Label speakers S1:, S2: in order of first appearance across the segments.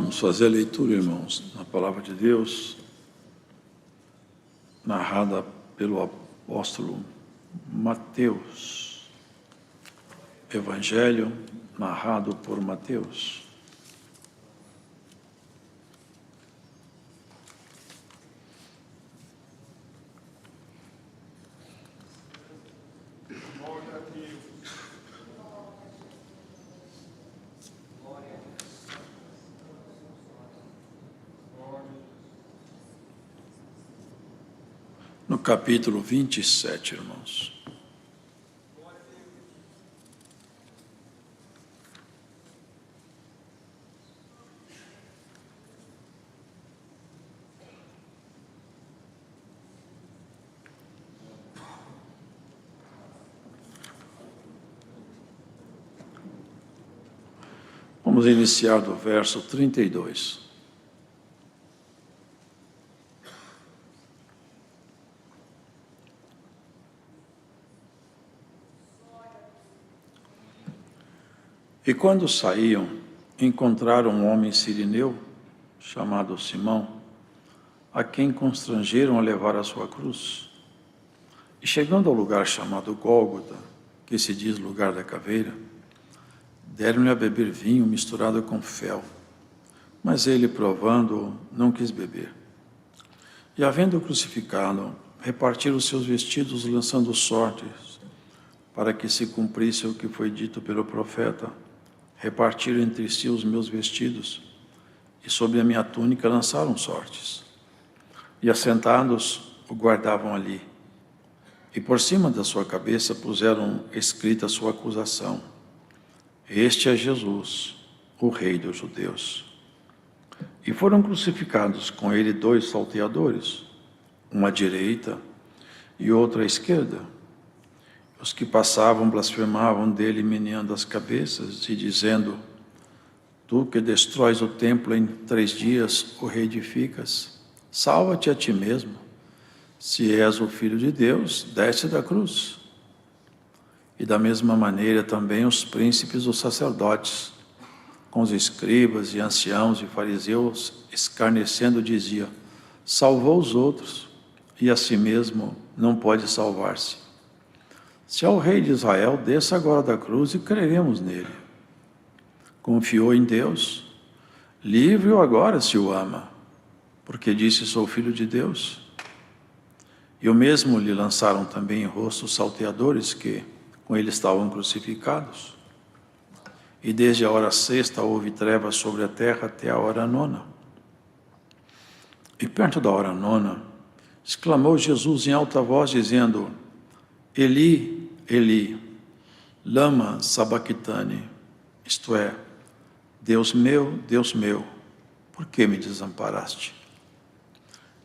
S1: Vamos fazer a leitura, irmãos, na Palavra de Deus, narrada pelo apóstolo Mateus. Evangelho narrado por Mateus. No capítulo 27, irmãos. Vamos iniciar do verso 32. E quando saíam, encontraram um homem sirineu, chamado Simão, a quem constrangeram a levar a sua cruz. E chegando ao lugar chamado Gólgota, que se diz lugar da caveira, deram-lhe a beber vinho misturado com fel. Mas ele, provando-o, não quis beber. E havendo-o crucificado, repartiram os seus vestidos, lançando sortes, para que se cumprisse o que foi dito pelo profeta: repartiram entre si os meus vestidos, e sobre a minha túnica lançaram sortes. E assentados o guardavam ali, e por cima da sua cabeça puseram escrita a sua acusação: este é Jesus, o Rei dos Judeus. E foram crucificados com ele 2 salteadores, um à direita e outro à esquerda. Os que passavam blasfemavam dele, meneando as cabeças e dizendo: tu que destróis o templo em 3 dias, o reedificas, salva-te a ti mesmo. Se és o Filho de Deus, desce da cruz. E da mesma maneira também os príncipes dos sacerdotes, com os escribas e anciãos e fariseus, escarnecendo, diziam: salvou os outros, e a si mesmo não pode salvar-se. Se é o Rei de Israel, desça agora da cruz e creremos nele. Confiou em Deus, livre-o agora se o ama, porque disse: sou filho de Deus. E o mesmo lhe lançaram também em rosto os salteadores que com ele estavam crucificados. E desde a hora 6ª houve trevas sobre a terra até a hora 9ª. E perto da hora 9ª, exclamou Jesus em alta voz, dizendo: Eli, Eli, lama sabachthani, isto é, Deus meu, por que me desamparaste?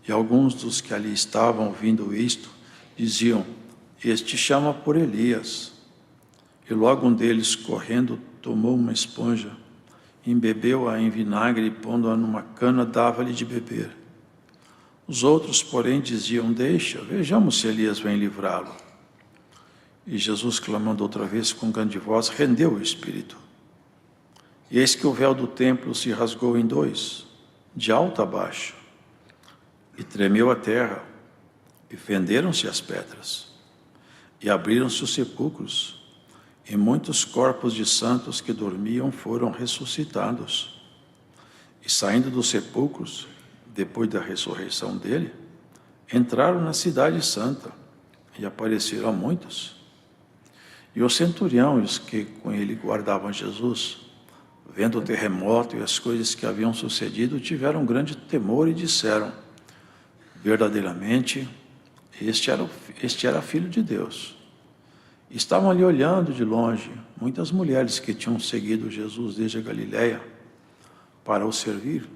S1: E alguns dos que ali estavam ouvindo isto, diziam: este chama por Elias. E logo um deles, correndo, tomou uma esponja, embebeu-a em vinagre e, pondo-a numa cana, dava-lhe de beber. Os outros, porém, diziam: deixa, vejamos se Elias vem livrá-lo. E Jesus, clamando outra vez com grande voz, rendeu o espírito. E eis que o véu do templo se rasgou em 2, de alto a baixo, e tremeu a terra, e fenderam-se as pedras, e abriram-se os sepulcros, e muitos corpos de santos que dormiam foram ressuscitados. E saindo dos sepulcros, depois da ressurreição dele, entraram na cidade santa, e apareceram a muitos. E o centurião e os que com ele guardavam Jesus, vendo o terremoto e as coisas que haviam sucedido, tiveram grande temor e disseram: verdadeiramente, este era filho de Deus. Estavam ali olhando de longe muitas mulheres que tinham seguido Jesus desde a Galiléia para o servir,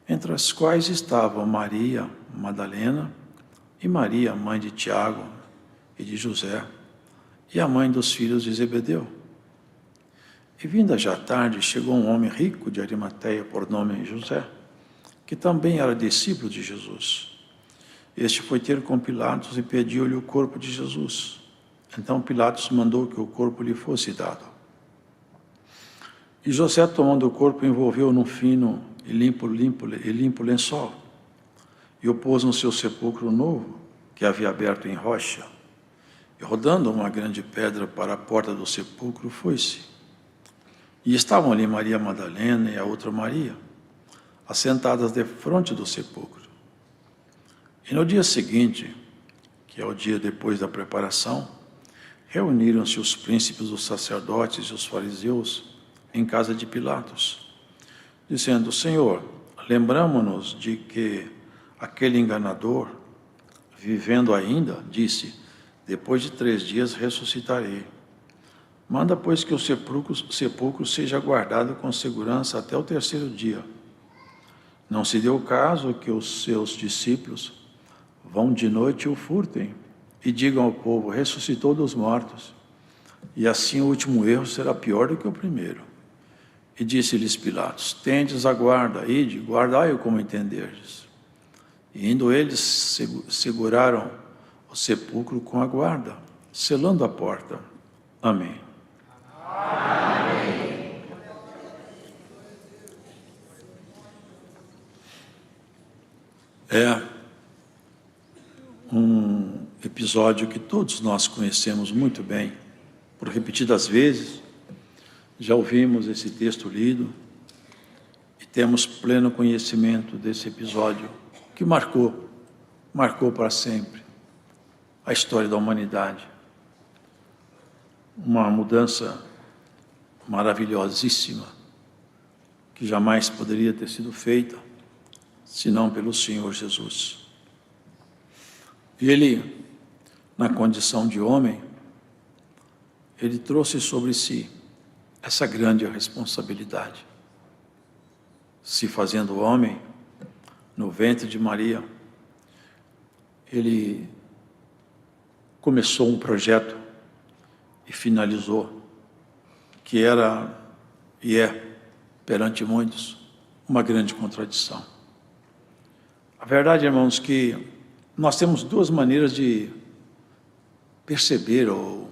S1: entre as quais estavam Maria Madalena e Maria, mãe de Tiago e de José, e a mãe dos filhos de Zebedeu. E vinda já tarde, chegou um homem rico de Arimateia, por nome José, que também era discípulo de Jesus. Este foi ter com Pilatos e pediu-lhe o corpo de Jesus. Então Pilatos mandou que o corpo lhe fosse dado. E José, tomando o corpo, envolveu-o num fino e limpo o lençol, e o pôs no seu sepulcro novo, que havia aberto em rocha. E rodando uma grande pedra para a porta do sepulcro, foi-se. E estavam ali Maria Madalena e a outra Maria, assentadas defronte do sepulcro. E no dia seguinte, que é o dia depois da preparação, reuniram-se os príncipes dos sacerdotes e os fariseus em casa de Pilatos, dizendo: Senhor, lembramo-nos de que aquele enganador, vivendo ainda, disse: depois de 3 dias ressuscitarei. Manda, pois, que o sepulcro seja guardado com segurança até o 3º dia. Não se deu o caso que os seus discípulos vão de noite e o furtem, e digam ao povo: ressuscitou dos mortos. E assim o último erro será pior do que o primeiro. E disse-lhes Pilatos: tendes a guarda, ide, guardai-o como entenderdes. E indo eles, seguraram o sepulcro com a guarda, selando a porta. Amém. Amém. É um episódio que todos nós conhecemos muito bem, por repetidas vezes. Já ouvimos esse texto lido e temos pleno conhecimento desse episódio que marcou para sempre a história da humanidade. Uma mudança maravilhosíssima que jamais poderia ter sido feita senão pelo Senhor Jesus. Ele, na condição de homem, ele trouxe sobre si essa grande responsabilidade. Se fazendo homem, no ventre de Maria, ele começou um projeto e finalizou, que era e é, perante muitos, uma grande contradição. A verdade, irmãos, que nós temos 2 maneiras de perceber ou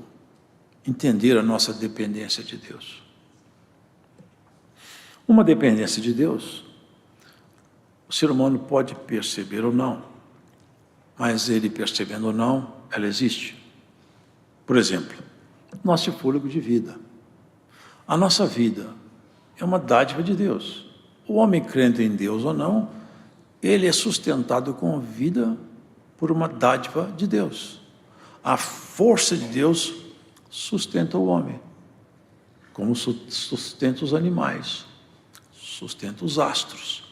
S1: entender a nossa dependência de Deus. Uma dependência de Deus, o ser humano pode perceber ou não, mas ele percebendo ou não, ela existe. Por exemplo, nosso fôlego de vida. A nossa vida é uma dádiva de Deus. O homem crendo em Deus ou não, ele é sustentado com vida por uma dádiva de Deus. A força de Deus sustenta o homem, como sustenta os animais, sustenta os astros.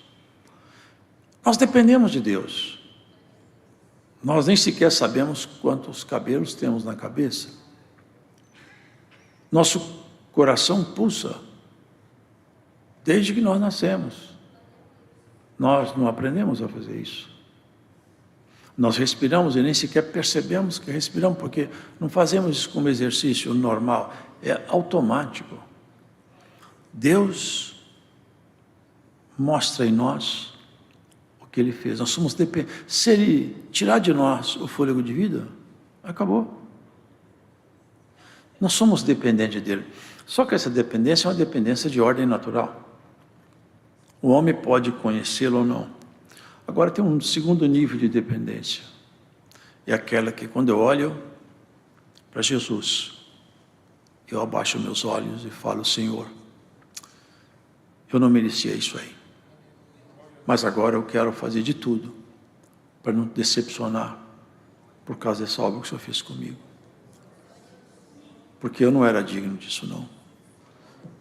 S1: Nós dependemos de Deus. Nós nem sequer sabemos quantos cabelos temos na cabeça. Nosso coração pulsa desde que nós nascemos. Nós não aprendemos a fazer isso. Nós respiramos e nem sequer percebemos que respiramos, porque não fazemos isso como exercício normal, é automático. Deus mostra em nós o que Ele fez. Nós somos dependentes. Se Ele tirar de nós o fôlego de vida, acabou. Nós somos dependentes dEle. Só que essa dependência é uma dependência de ordem natural. O homem pode conhecê-lo ou não. Agora tem um segundo nível de dependência. É aquela que quando eu olho para Jesus, eu abaixo meus olhos e falo: Senhor, eu não merecia isso aí. Mas agora eu quero fazer de tudo para não te decepcionar por causa dessa obra que o Senhor fez comigo. Porque eu não era digno disso, não.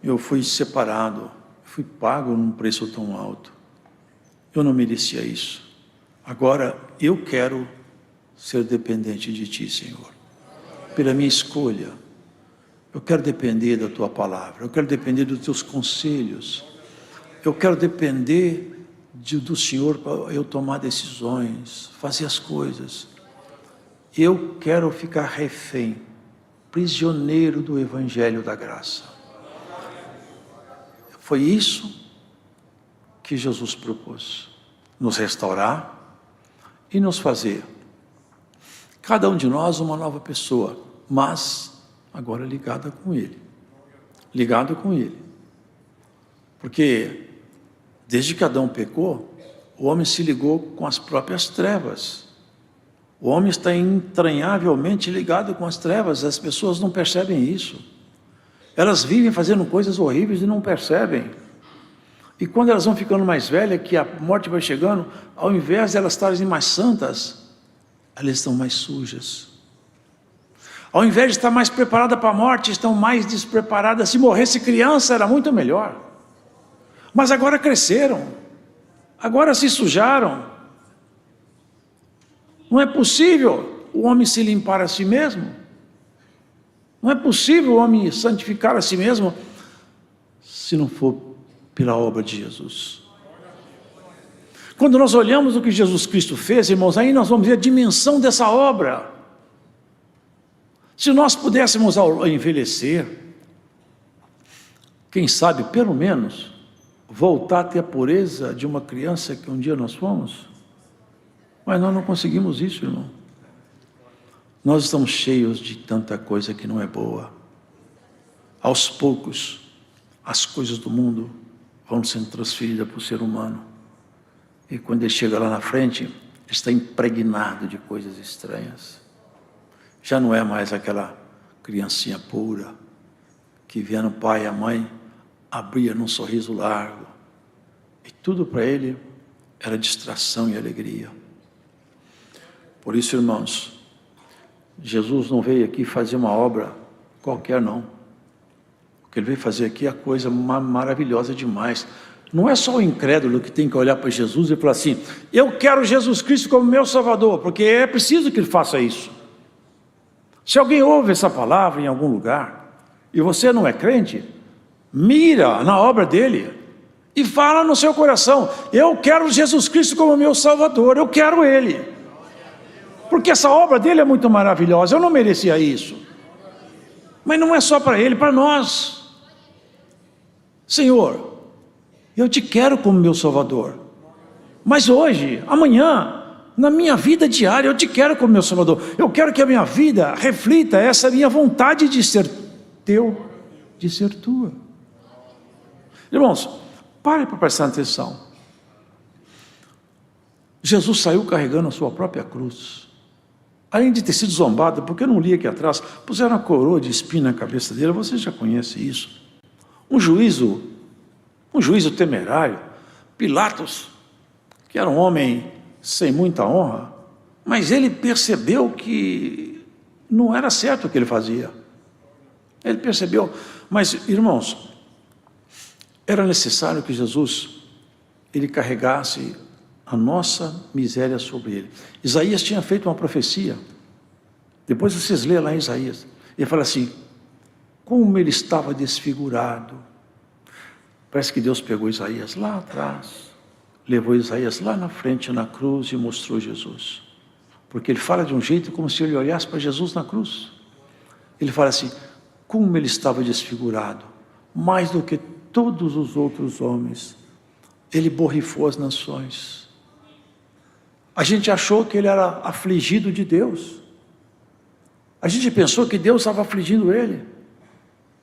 S1: Eu fui separado, fui pago num preço tão alto. Eu não merecia isso. Agora eu quero ser dependente de Ti, Senhor. Pela minha escolha. Eu quero depender da Tua palavra. Eu quero depender dos Teus conselhos. Eu quero depender do Senhor para eu tomar decisões, fazer as coisas. Eu quero ficar refém, prisioneiro do Evangelho da Graça. Foi isso que Jesus propôs, nos restaurar e nos fazer, cada um de nós, uma nova pessoa, mas agora ligada com Ele. Ligado com Ele. Porque Desde que Adão pecou, o homem se ligou com as próprias trevas. O homem está entranhavelmente ligado com as trevas, as pessoas não percebem isso. Elas vivem fazendo coisas horríveis e não percebem. E quando elas vão ficando mais velhas, que a morte vai chegando, ao invés de elas estarem mais santas, elas estão mais sujas. Ao invés de estar mais preparada para a morte, estão mais despreparadas. Se morresse criança, era muito melhor. Mas agora cresceram, agora se sujaram. Não é possível o homem se limpar a si mesmo. Não é possível o homem santificar a si mesmo se não for pela obra de Jesus. Quando nós olhamos o que Jesus Cristo fez, irmãos, aí nós vamos ver a dimensão dessa obra. Se nós pudéssemos ao envelhecer, quem sabe, pelo menos, voltar a ter a pureza de uma criança que um dia nós fomos, mas nós não conseguimos isso, irmão. Nós estamos cheios de tanta coisa que não é boa. Aos poucos, as coisas do mundo vão sendo transferidas para o ser humano. E quando ele chega lá na frente, ele está impregnado de coisas estranhas. Já não é mais aquela criancinha pura, que via no pai e a mãe, abria num sorriso largo. E tudo para ele era distração e alegria. Por isso, irmãos, Jesus não veio aqui fazer uma obra qualquer, não. O que ele veio fazer aqui é a coisa maravilhosa demais. Não é só o incrédulo que tem que olhar para Jesus e falar assim: eu quero Jesus Cristo como meu Salvador, porque é preciso que ele faça isso. Se alguém ouve essa palavra em algum lugar, e você não é crente, mira na obra dele, e fala no seu coração: eu quero Jesus Cristo como meu Salvador, eu quero ele. Porque essa obra dele é muito maravilhosa, eu não merecia isso. Mas não é só para ele, para nós. Senhor, eu te quero como meu Salvador. Mas hoje, amanhã, na minha vida diária, eu te quero como meu Salvador. Eu quero que a minha vida reflita essa minha vontade de ser teu, de ser tua. Irmãos, pare para prestar atenção. Jesus saiu carregando a sua própria cruz. Além de ter sido zombado, porque eu não li aqui atrás, puseram uma coroa de espinho na cabeça dele, você já conhece isso. Um juízo temerário. Pilatos, que era um homem sem muita honra, mas ele percebeu que não era certo o que ele fazia. Ele percebeu, mas irmãos, era necessário que Jesus, ele carregasse a nossa miséria sobre ele. Isaías tinha feito uma profecia, depois vocês lêem lá em Isaías, ele fala assim: como ele estava desfigurado. Parece que Deus pegou Isaías lá atrás, levou Isaías lá na frente na cruz e mostrou Jesus, porque ele fala de um jeito como se ele olhasse para Jesus na cruz. Ele fala assim: como ele estava desfigurado, mais do que todos os outros homens, ele borrifou as nações. A gente achou que ele era afligido de Deus. A gente pensou que Deus estava afligindo ele,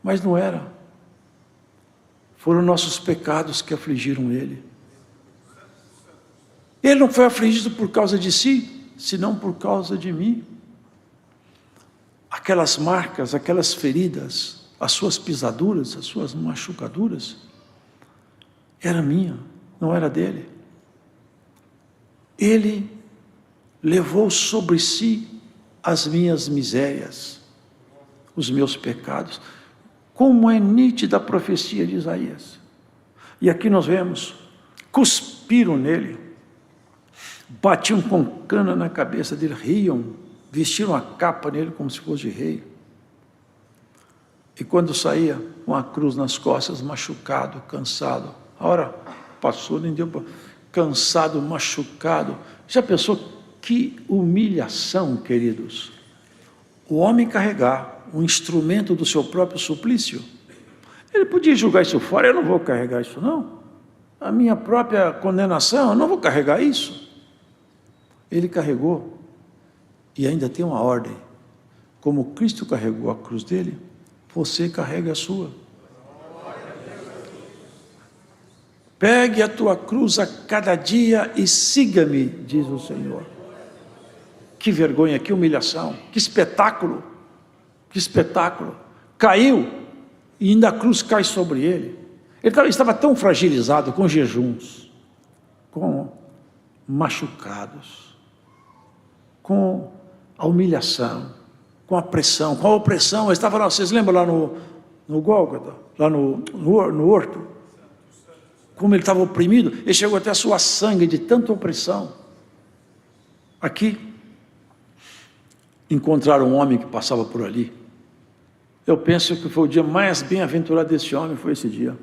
S1: mas não era. Foram nossos pecados que afligiram ele. Ele não foi afligido por causa de si, senão por causa de mim. Aquelas marcas, aquelas feridas, as suas pisaduras, as suas machucaduras, era minha, não era dele. Ele levou sobre si as minhas misérias, os meus pecados, como é nítida a profecia de Isaías. E aqui nós vemos, cuspiram nele, batiam com cana na cabeça dele, riam, vestiram a capa nele como se fosse de rei. E quando saía com a cruz nas costas, machucado, cansado, a hora passou, nem deu para... cansado, machucado. Já pensou que humilhação, queridos? O homem carregar um instrumento do seu próprio suplício. Ele podia jogar isso fora: eu não vou carregar isso não. A minha própria condenação, eu não vou carregar isso. Ele carregou, e ainda tem uma ordem: como Cristo carregou a cruz dele, você carrega a sua. Pegue a tua cruz a cada dia e siga-me, diz o Senhor. Que vergonha, que humilhação, que espetáculo, que espetáculo. Caiu e ainda a cruz cai sobre ele. Ele estava tão fragilizado com jejuns, com machucados, com a humilhação, com a pressão, com a opressão. Ele estava lá, vocês lembram lá no Gólgota, lá no horto? Como ele estava oprimido, ele chegou até a suar sangue de tanta opressão. Aqui, encontraram um homem que passava por ali. Eu penso que foi o dia mais bem-aventurado desse homem, foi esse dia.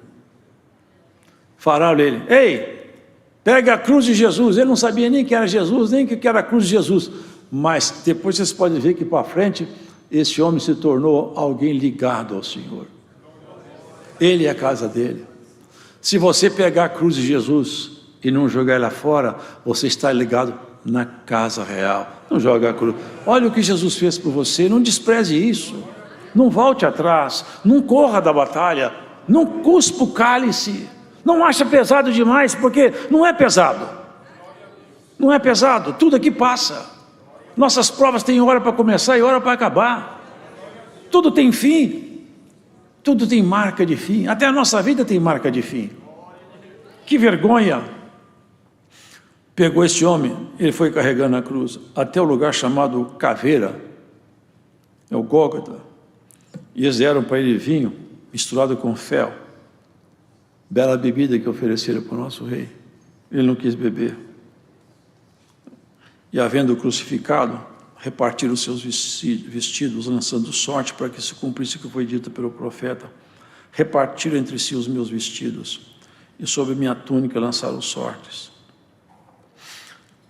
S1: Falaram ele: ei, pega a cruz de Jesus. Ele não sabia nem que era Jesus, nem que era a cruz de Jesus. Mas depois vocês podem ver que para frente, esse homem se tornou alguém ligado ao Senhor. Ele é a casa dele. Se você pegar a cruz de Jesus e não jogar ela fora, você está ligado na casa real. Não joga a cruz. Olha o que Jesus fez por você, não despreze isso. Não volte atrás, não corra da batalha, não cuspa o cálice, não acha pesado demais, porque não é pesado. Não é pesado, tudo aqui passa. Nossas provas têm hora para começar e hora para acabar. Tudo tem fim. Tudo tem marca de fim, até a nossa vida tem marca de fim. Que vergonha! Pegou esse homem, ele foi carregando a cruz até o lugar chamado Caveira, é o Gólgota, e eles deram para ele vinho misturado com fel, bela bebida que ofereceram para o nosso rei. Ele não quis beber. E havendo crucificado, repartiram os seus vestidos, lançando sorte para que se cumprisse o que foi dito pelo profeta. Repartiram entre si os meus vestidos, e sobre minha túnica lançaram sortes.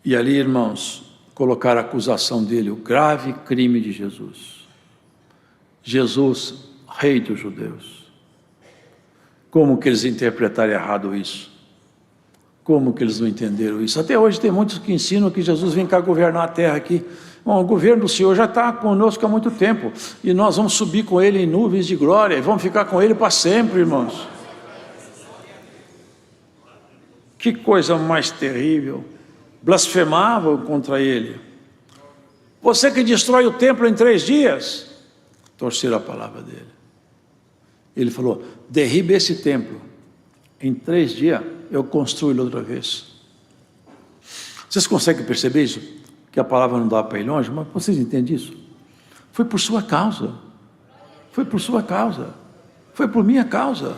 S1: E ali, irmãos, colocaram a acusação dele, o grave crime de Jesus. Jesus, rei dos judeus. Como que eles interpretaram errado isso? Como que eles não entenderam isso? Até hoje tem muitos que ensinam que Jesus vem cá governar a terra aqui. Bom, o governo do Senhor já está conosco há muito tempo, e nós vamos subir com Ele em nuvens de glória, e vamos ficar com Ele para sempre, irmãos. Que coisa mais terrível. Blasfemavam contra Ele. Você que destrói o templo em 3 dias, torceram a palavra dele. Ele falou: derribe esse templo, em 3 dias eu construo ele outra vez. Vocês conseguem perceber isso? Que a palavra não dá para ir longe, mas vocês entendem isso? Foi por sua causa, foi por sua causa, foi por minha causa.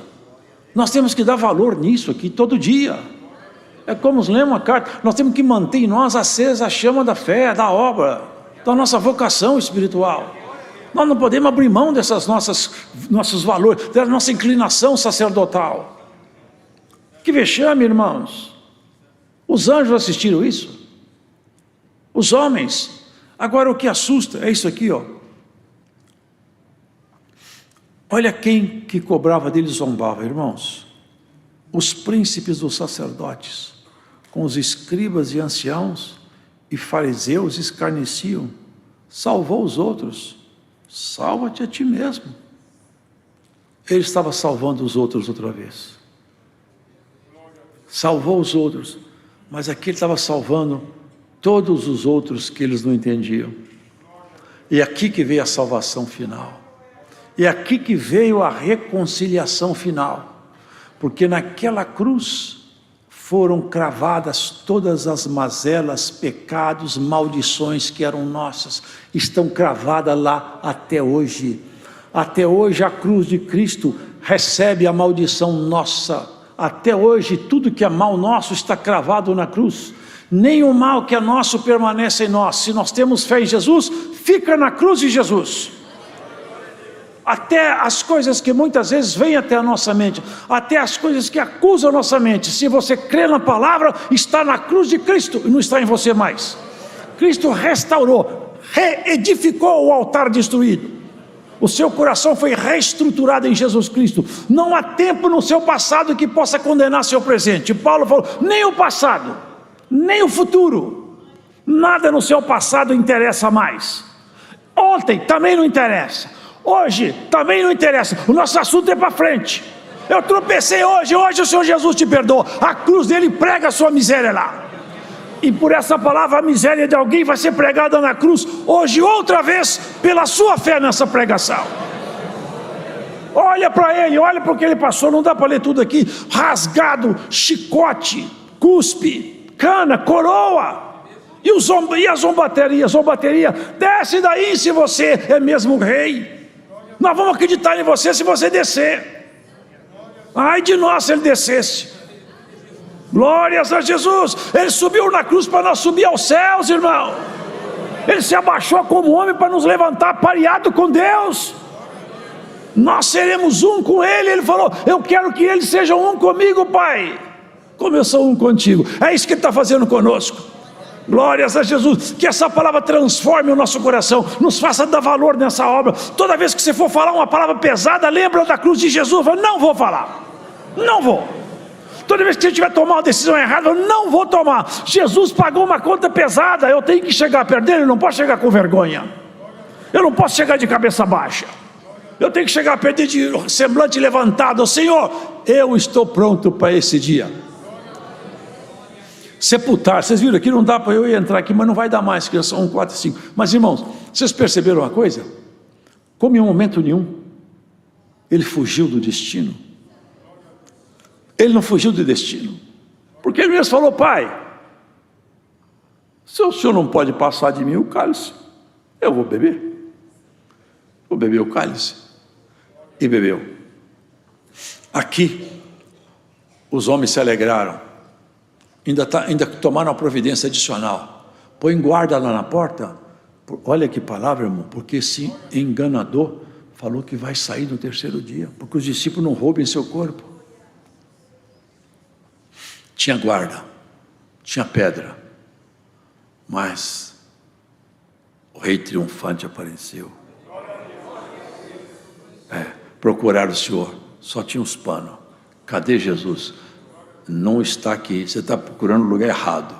S1: Nós temos que dar valor nisso aqui todo dia. É como nos lemos uma carta, nós temos que manter em nós acesa a chama da fé, da obra, da nossa vocação espiritual. Nós não podemos abrir mão desses nossos valores, da nossa inclinação sacerdotal. Que vexame, irmãos. Os anjos assistiram isso. Os homens. Agora o que assusta é isso aqui, ó. Olha quem que cobrava deles, zombava, irmãos. Os príncipes dos sacerdotes, com os escribas e anciãos e fariseus escarneciam. Salvou os outros, salva-te a ti mesmo. Ele estava salvando os outros outra vez. Salvou os outros, mas aqui ele estava salvando todos os outros que eles não entendiam. E aqui que veio a salvação final. E aqui que veio a reconciliação final. Porque naquela cruz foram cravadas todas as mazelas, pecados, maldições que eram nossas. Estão cravadas lá até hoje. Até hoje a cruz de Cristo recebe a maldição nossa. Até hoje tudo que é mal nosso está cravado na cruz. Nem o mal que é nosso permanece em nós. Se nós temos fé em Jesus, fica na cruz de Jesus. Até as coisas que muitas vezes vêm até a nossa mente, até as coisas que acusam a nossa mente, se você crê na palavra, está na cruz de Cristo e não está em você mais. Cristo restaurou, reedificou o altar destruído. O seu coração foi reestruturado em Jesus Cristo. Não há tempo no seu passado que possa condenar seu presente. Paulo falou, nem o passado, nem o futuro, nada no seu passado interessa mais. Ontem também não interessa. Hoje também não interessa, o nosso assunto é para frente. eu tropecei hoje o Senhor Jesus te perdoa. A cruz dele prega a sua miséria lá. E por essa palavra, a miséria de alguém vai ser pregada na cruz hoje outra vez, pela sua fé nessa pregação. Olha para ele, olha para o que ele passou. Não dá para ler tudo aqui. Rasgado, chicote, cuspe, cana, coroa. E a zombateria, desce daí se você é mesmo rei. Nós vamos acreditar em você se você descer. Ai de nós se ele descesse. Glórias a Jesus. Ele subiu na cruz para nós subir aos céus, irmão. Ele se abaixou como homem para nos levantar pareado com Deus. Nós seremos um com ele. Ele falou, eu quero que eles sejam um comigo, Pai, como eu sou um contigo. É isso que ele está fazendo conosco. Glórias a Jesus. Que essa palavra transforme o nosso coração, nos faça dar valor nessa obra. Toda vez que você for falar uma palavra pesada, lembra da cruz de Jesus. Fala, não vou falar, não vou. Toda vez que você tiver tomar uma decisão errada, eu não vou tomar. Jesus pagou uma conta pesada, eu tenho que chegar perto dele. Eu não posso chegar com vergonha, eu não posso chegar de cabeça baixa, eu tenho que chegar perto dele de semblante levantado. Senhor, eu estou pronto para esse dia. Sepultar, vocês viram aqui, não dá para eu entrar aqui, mas não vai dar mais, que são 1, 4 e 5. Mas irmãos, vocês perceberam uma coisa? Como em um momento nenhum ele fugiu do destino. Ele não fugiu do destino, porque ele mesmo falou, Pai, se o Senhor não pode passar de mim o cálice, eu vou beber o cálice. E bebeu. Aqui os homens se alegraram, ainda tomaram uma providência adicional. Põe guarda lá na porta. Olha que palavra, irmão, porque esse enganador falou que vai sair no terceiro dia, porque os discípulos não roubem seu corpo. Tinha guarda, tinha pedra, mas o rei triunfante apareceu. Procuraram o Senhor, só tinha os panos. Cadê Jesus? Não está aqui, você está procurando o lugar errado.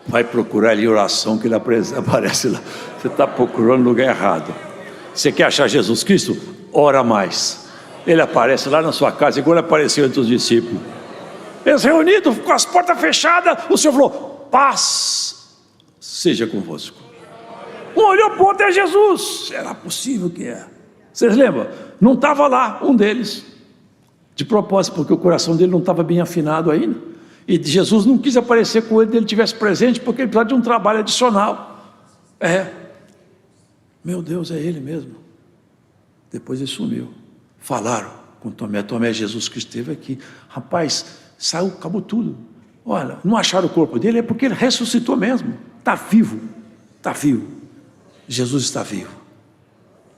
S1: Vai procurar ali oração, que ele aparece lá. Você está procurando o lugar errado. Você quer achar Jesus Cristo? Ora mais. Ele aparece lá na sua casa, igual ele apareceu entre os discípulos. Eles reunidos, com as portas fechadas, o Senhor falou, paz seja convosco. Um olhou para o outro, é Jesus. Será possível que é? Vocês lembram? Não estava lá um deles, de propósito, porque o coração dele não estava bem afinado ainda, e Jesus não quis aparecer com ele, ele estivesse presente, porque ele precisava de um trabalho adicional. Meu Deus, é ele mesmo. Depois ele sumiu. Falaram com Tomé, Jesus que esteve aqui. Rapaz, saiu, acabou tudo. Olha, não acharam o corpo dele, é porque ele ressuscitou mesmo. Está vivo, está vivo. Jesus está vivo.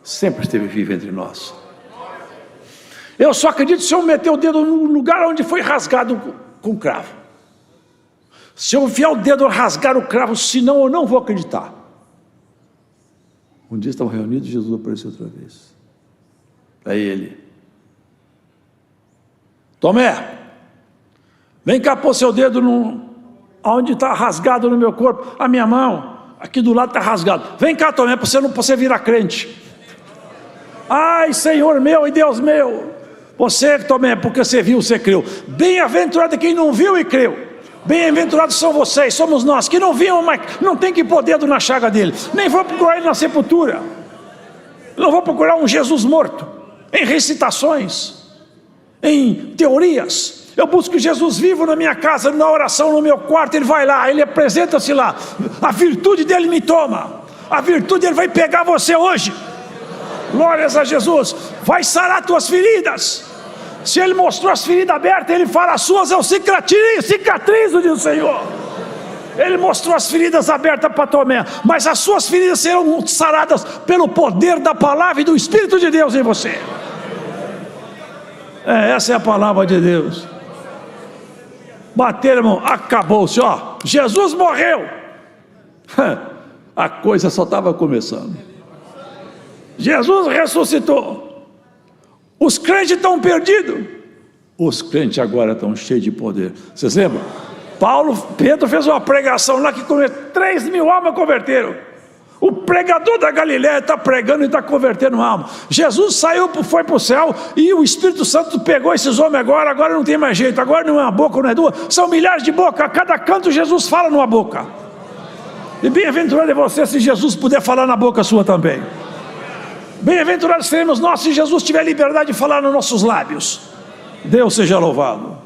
S1: Sempre esteve vivo entre nós. Eu só acredito se eu meter o dedo no lugar onde foi rasgado com cravo. Se eu enfiar o dedo e rasgar o cravo, senão eu não vou acreditar. Um dia estavam reunidos, Jesus apareceu outra vez. Aí ele, Tomé, vem cá pôr seu dedo onde está rasgado no meu corpo. A minha mão, aqui do lado está rasgado. Vem cá, Tomé, para você virar crente. Ai, Senhor meu e Deus meu, você, Tomé, porque você viu, você creu. Bem-aventurado quem não viu e creu. Bem-aventurados são vocês, somos nós, que não viam, mas não tem que pôr dedo na chaga dele, nem vou procurar ele na sepultura, não vou procurar um Jesus morto, em recitações, em teorias. Eu busco Jesus vivo na minha casa, na oração, no meu quarto. Ele vai lá, ele apresenta-se lá, a virtude dele me toma, a virtude dele vai pegar você hoje. Glórias a Jesus. Vai sarar tuas feridas. Se ele mostrou as feridas abertas, ele fala, as suas eu cicatrizo, diz o Senhor. Ele mostrou as feridas abertas para Tomé, mas as suas feridas serão saradas pelo poder da palavra e do Espírito de Deus em você. Essa é a palavra de Deus. Bater, irmão, acabou-se, ó. Jesus morreu. A coisa só estava começando. Jesus ressuscitou. Os crentes estão perdidos. Os crentes agora estão cheios de poder. Vocês lembram? Pedro fez uma pregação lá que 3.000 almas converteram. O pregador da Galileia está pregando e está convertendo alma. Jesus saiu, foi para o céu, e o Espírito Santo pegou esses homens agora não tem mais jeito, agora não é uma boca, não é duas, são milhares de bocas, a cada canto Jesus fala numa boca. E bem-aventurado é você se Jesus puder falar na boca sua também. Bem-aventurados seremos nós se Jesus tiver liberdade de falar nos nossos lábios. Deus seja louvado.